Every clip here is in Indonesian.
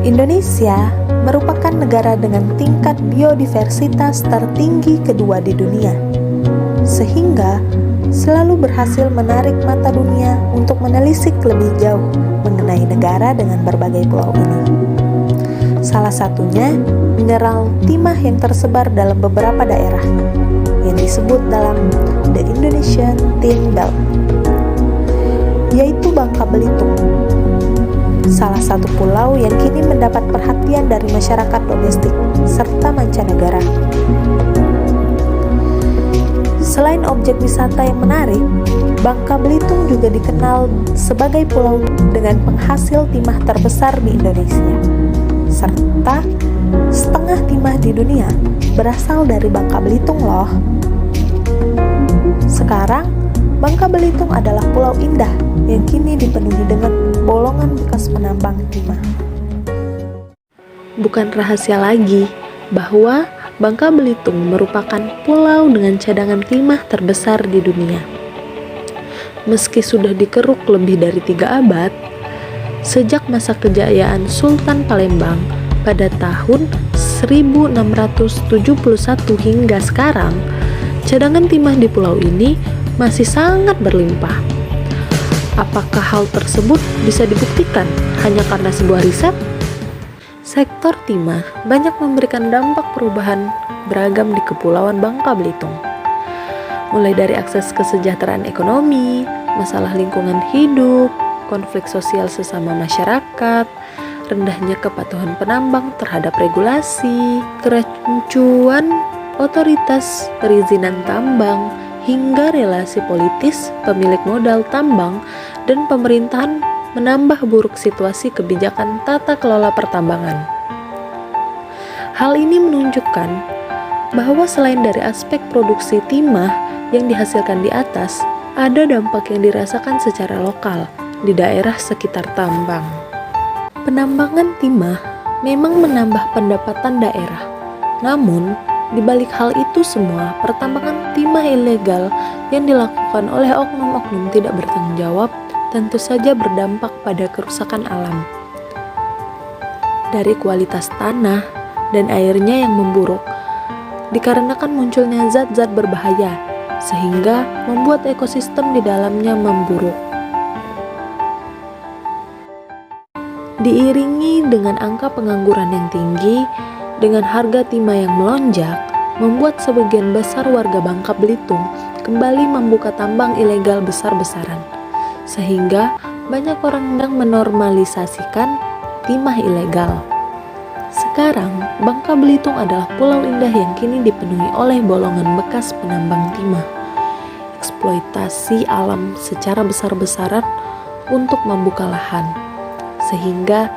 Indonesia merupakan negara dengan tingkat biodiversitas tertinggi kedua di dunia, sehingga selalu berhasil menarik mata dunia untuk menelisik lebih jauh mengenai negara dengan berbagai pulau ini. Salah satunya mineral timah yang tersebar dalam beberapa daerah yang disebut dalam The Indonesian Tin Belt, yaitu Bangka Belitung, salah satu pulau yang kini mendapat perhatian dari masyarakat domestik serta mancanegara. Selain objek wisata yang menarik, Bangka Belitung juga dikenal sebagai pulau dengan penghasil timah terbesar di Indonesia, serta setengah timah di dunia berasal dari Bangka Belitung loh. Sekarang, Bangka Belitung adalah pulau indah yang kini dipenuhi dengan bolongan bekas penambang timah. Bukan rahasia lagi bahwa Bangka Belitung merupakan pulau dengan cadangan timah terbesar di dunia. Meski sudah dikeruk lebih dari 3 abad, sejak masa kejayaan Sultan Palembang pada tahun 1671 hingga sekarang, cadangan timah di pulau ini masih sangat berlimpah. Apakah hal tersebut bisa dibuktikan hanya karena sebuah riset? Sektor timah banyak memberikan dampak perubahan beragam di Kepulauan Bangka Belitung. Mulai dari akses kesejahteraan ekonomi, masalah lingkungan hidup, konflik sosial sesama masyarakat, rendahnya kepatuhan penambang terhadap regulasi, kerancuan otoritas perizinan tambang, hingga relasi politis pemilik modal tambang dan pemerintahan menambah buruk situasi kebijakan tata kelola pertambangan. Hal ini menunjukkan bahwa selain dari aspek produksi timah yang dihasilkan di atas, ada dampak yang dirasakan secara lokal di daerah sekitar tambang. Penambangan timah memang menambah pendapatan daerah, namun di balik hal itu semua, pertambangan timah ilegal yang dilakukan oleh oknum-oknum tidak bertanggung jawab tentu saja berdampak pada kerusakan alam. Dari kualitas tanah dan airnya yang memburuk, dikarenakan munculnya zat-zat berbahaya, sehingga membuat ekosistem di dalamnya memburuk. Diiringi dengan angka pengangguran yang tinggi, dengan harga timah yang melonjak, membuat sebagian besar warga Bangka Belitung kembali membuka tambang ilegal besar-besaran, sehingga banyak orang yang menormalisasikan timah ilegal. Sekarang, Bangka Belitung adalah pulau indah yang kini dipenuhi oleh bolongan bekas penambang timah, eksploitasi alam secara besar-besaran untuk membuka lahan, sehingga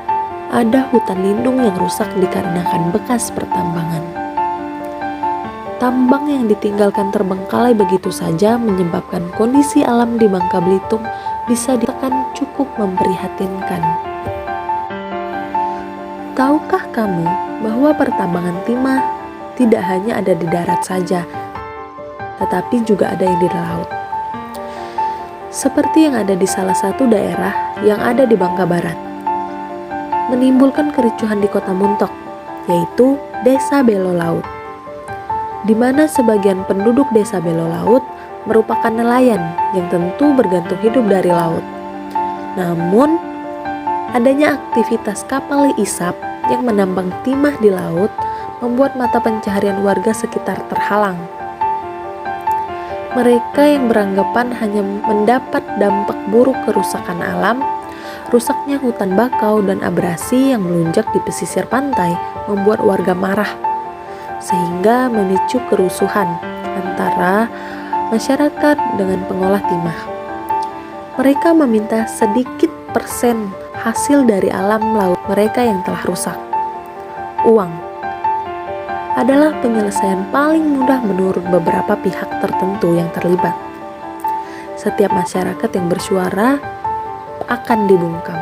ada hutan lindung yang rusak dikarenakan bekas pertambangan. Tambang yang ditinggalkan terbengkalai begitu saja menyebabkan kondisi alam di Bangka Belitung bisa dikatakan cukup memprihatinkan. Tahukah kamu bahwa pertambangan timah tidak hanya ada di darat saja, tetapi juga ada yang di laut? Seperti yang ada di salah satu daerah yang ada di Bangka Barat, menimbulkan kericuhan di Kota Muntok, yaitu Desa Belo Laut, di mana sebagian penduduk Desa Belo Laut merupakan nelayan yang tentu bergantung hidup dari laut. Namun, adanya aktivitas kapal isap yang menambang timah di laut membuat mata pencaharian warga sekitar terhalang. Mereka yang beranggapan hanya mendapat dampak buruk kerusakan alam, rusaknya hutan bakau dan abrasi yang melunjak di pesisir pantai membuat warga marah, sehingga memicu kerusuhan antara masyarakat dengan pengolah timah. Mereka meminta sedikit persen hasil dari alam laut mereka yang telah rusak. Uang adalah penyelesaian paling mudah menurut beberapa pihak tertentu yang terlibat. Setiap masyarakat yang bersuara akan dibungkam.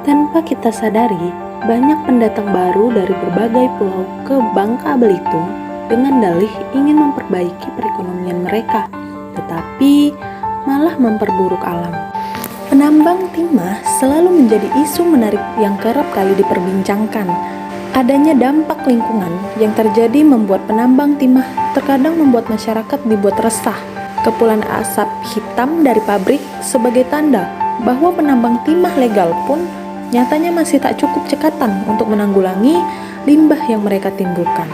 Tanpa kita sadari, banyak pendatang baru dari berbagai pulau ke Bangka Belitung dengan dalih ingin memperbaiki perekonomian mereka, tetapi malah memperburuk alam. Penambang timah selalu menjadi isu menarik yang kerap kali diperbincangkan. Adanya dampak lingkungan yang terjadi membuat penambang timah terkadang membuat masyarakat dibuat resah. Kepulan asap hitam dari pabrik sebagai tanda bahwa penambang timah legal pun nyatanya masih tak cukup cekatan untuk menanggulangi limbah yang mereka timbulkan.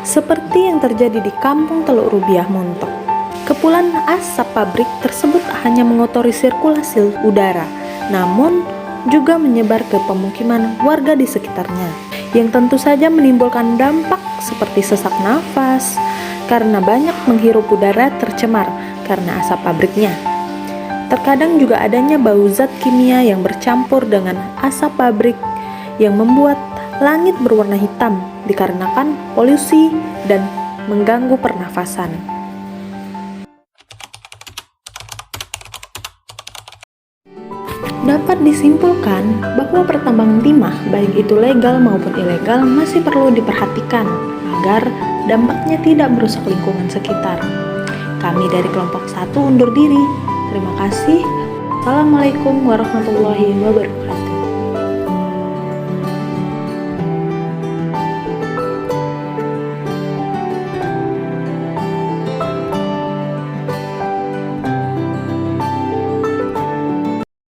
Seperti yang terjadi di Kampung Teluk Rubiah Montok. Kepulan asap pabrik tersebut hanya mengotori sirkulasi udara, namun juga menyebar ke pemukiman warga di sekitarnya, yang tentu saja menimbulkan dampak seperti sesak nafas, karena banyak menghirup udara tercemar karena asap pabriknya. Terkadang juga adanya bau zat kimia yang bercampur dengan asap pabrik yang membuat langit berwarna hitam dikarenakan polusi dan mengganggu pernafasan. Dapat disimpulkan bahwa pertambangan timah, baik itu legal maupun ilegal, masih perlu diperhatikan agar dampaknya tidak merusak lingkungan sekitar. Kami dari kelompok 1 undur diri. Terima kasih. Assalamualaikum warahmatullahi wabarakatuh.